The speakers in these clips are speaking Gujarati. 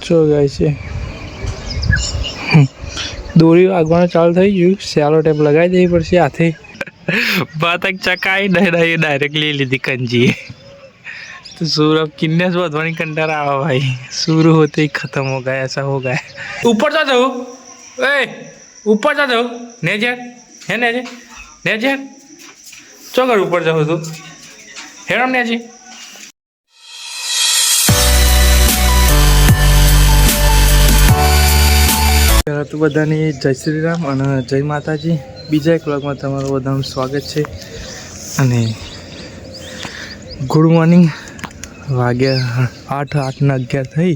જો ગાય છે દોરી વાગવાનું ચાલુ થઈ ગયું. સેલો ટેપ લગાવી દેવી પડશે હાથે. પતંગ ચકાઈ ડાયરેક્ટલી લીધી કંજીએ. तो सूरभ किन्ने से बधवानी कंटारा आवा भाई. शुरू होते ही खत्म हो गया, ऐसा हो गया. ऊपर जा दो, ऊपर जा दो. नेजर है नेजर चौगर ऊपर जाओ तो हेराम नेजी. તો બધાને જય શ્રી રામ અને જય માતાજી. બીજા એક વ્લોગમાં તમારું બધાનું સ્વાગત છે અને ગુડ મોર્નિંગ. વાગ્યા 8:11 થઈ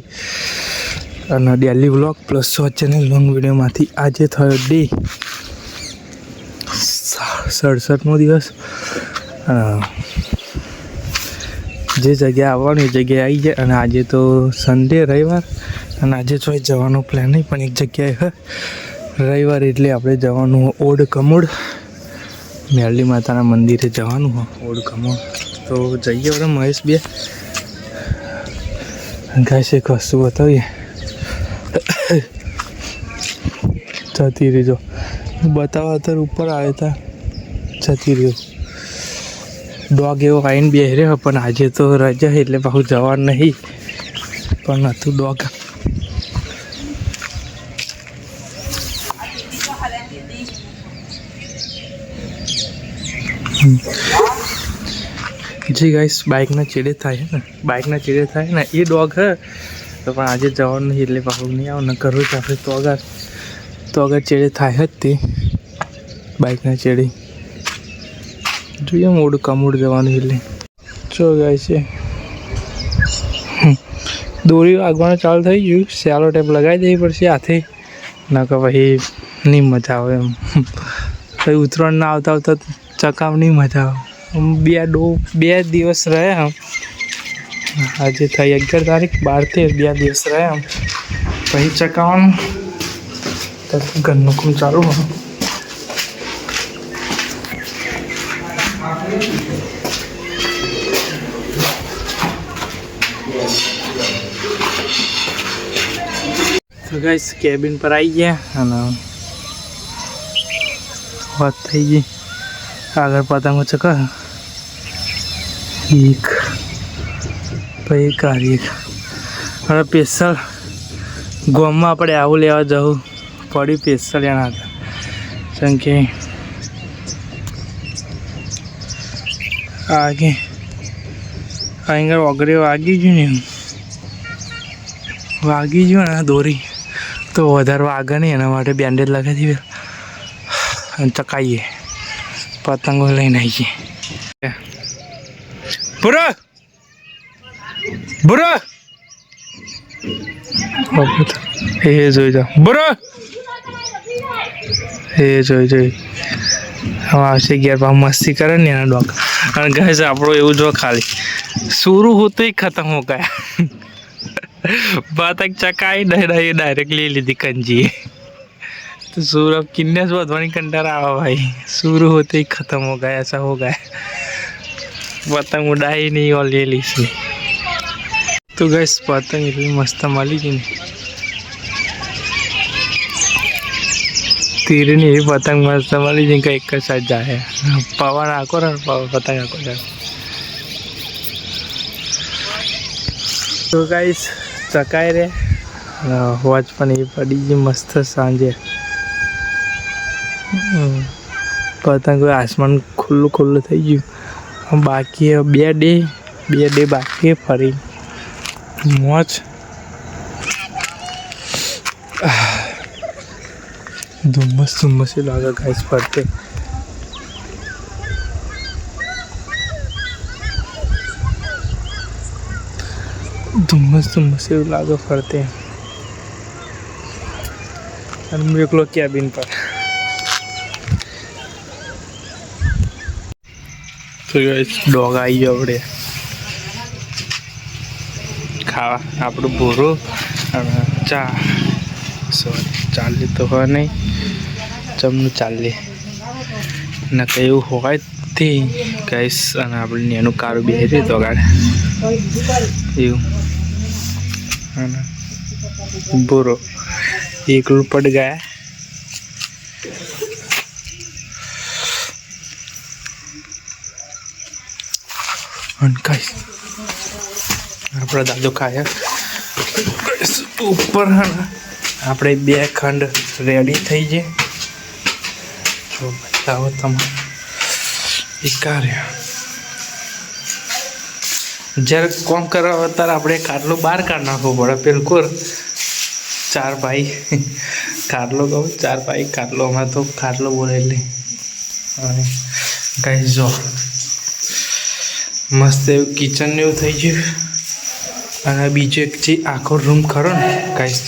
અને daily vlog plus short channel long વિડીયોમાંથી આજે થયો ડે 67મો દિવસ. જે જગ્યાએ આવવાની એ જગ્યાએ આવી જાય અને આજે તો સન્ડે રવિવાર અને આજે તો જવાનો પ્લાન નહીં પણ એક જગ્યાએ રવિવાર એટલે આપણે જવાનું ઓડ કમોડ મેરલી માતાના મંદિરે જવાનું હોય ઓડ કમોડ. તો જઈએ આપણે મહેશ બે ગાય છે કશું બતાવીએ. જતી રહીજો બતાવવા અત્યારે ઉપર આવ્યા હતા જતી રહ્યો. ડોગ એવો આવીને બે રહ્યો પણ આજે તો રજા એટલે પાછું જવાનું નહીં પણ હતું ડોગ. જી ગાઈસ બાઇકના ચેડે થાય ને એ ડોગ હે તો પણ આજે જવાનું નહીં એટલે પાછું નહીં આવું ન કરવું તો આપણે તો આગળ ચેડે થાય જ તે બાઇકના ચેડે જોઈએ મોડું કમોડ જવાનું એટલે. જો ગાય છે દોરી વાગવાનું ચાલુ થઈ ગયું. સેલો ટેપ લગાવી દેવી પડશે હાથે ના કે પછી નહીં મજા આવે એમ. પછી ઉતરાણ ના આવતા ચકામ નહીં મજા આવે. બે દિવસ રહ્યા આજે થઈ 11 તારીખ 12-13 2 દિવસ રહ્યા પછી ચકાવવાનું તો ઘરનું કામ ચાલુ હોય. તો ગાઈસ કેબિન પર આવી ગયા અને વાત થઈ ગઈ. આગળ પતંગો ચકા એક પછી કાઢી હવે સ્પેશિયલ ગામમાં આપણે આવું લેવા જવું પડ્યું સ્પેશિયલ એના હતા કારણ કે આગે અહીં ઓગરે વાગી ગયું ને દોરી તો વધારે વાગે નહીં એના માટે બેન્ડેજ લગાવી દઈએ અને ચકાઈએ પતંગો લઈને આવીએ. બુરો એ જોઈ જાઓ બુરો એ જોઈ હવે આવશે ઘેર પા મસ્તી કરે ને એના ડોગ. અને કહે છે આપણું એવું જો ખાલી शुरू होते ही खत्म हो गया. पतंग चकाई डायरेक्टली લીધી કંજીએ. तो सूरभ किन्ने से बधवानी कंटारा आवा भाई. शुरू होते ही खत्म हो गया, ऐसा हो गया. पतंग उड़ाई नहीं और ले ली थी. तो गैस पतंग इतनी मस्त मली थी तीर नहीं पतंग मस्त मली थी एक साथ जाए पवन आको पतंग आको जाए. तो गैस चकाई रे वॉच पण ये पड़ी गई मस्त सांजे. पतंग आसमान खुल्लू थी गયું. बाकी બે ડે બાકી ફરી મોજ. ધુમ્મસ લાગે ગાઈસ ફરતે. ધુમ્મસ એવું લાગે ફરતે અને હું એકલો કેબિન પર. તો ડોગ આવી ગયો આપણે ખાવા. આપણું ભૂરું અને ચા ચાલે તો હોય નહીં જમનું ચાલે ને કંઈ એવું હોય તે ગાઈસ. અને આપણે એનું કારું બેસી તો ગાડે એવું અને बुरो एक पड़ गया अपना दादो खाया ऊपर है ना આપણે બે ખંડ રેડી થઈ જાય જો બતાવો તમે એ કાર્ય જ્યારે કોમ કરવા ત્યારે આપણે ખાટલો બહાર કાઢ નાખવો પડે બિલકુલ ચાર ભાઈ ખાટલો કહું ચાર ભાઈ ખાટલો અમારે તો ખાટલો બોલે એટલે અને ગાઈસ જો મસ્ત એવું કિચન એવું થઈ ગયું અને બીજો એક જે આખો રૂમ ખરો ને ગાઈસ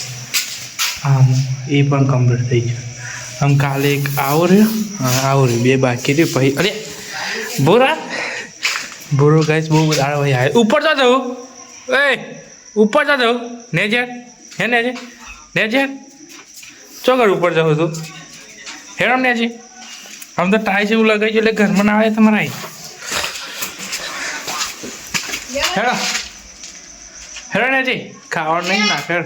આમ એ પણ કમ્પ્લીટ થઈ ગયું આમ કાલે એક આવો રહ્યો બે બાકી રહ્યું પછી અરે બોરો ગાઈસ બહુ બધા ભાઈ આવે ઉપર તો જવું એ ઉપર તો જવું નેજર હે નેજર ચોકર ઉપર જવું તું હેરામ નેજી આમ તો ટાઈસ એવું લગાવી એટલે ઘરમાં ના આવે તમારે આવી હેરો નેજી ખાવાનું નહીં ના ફેર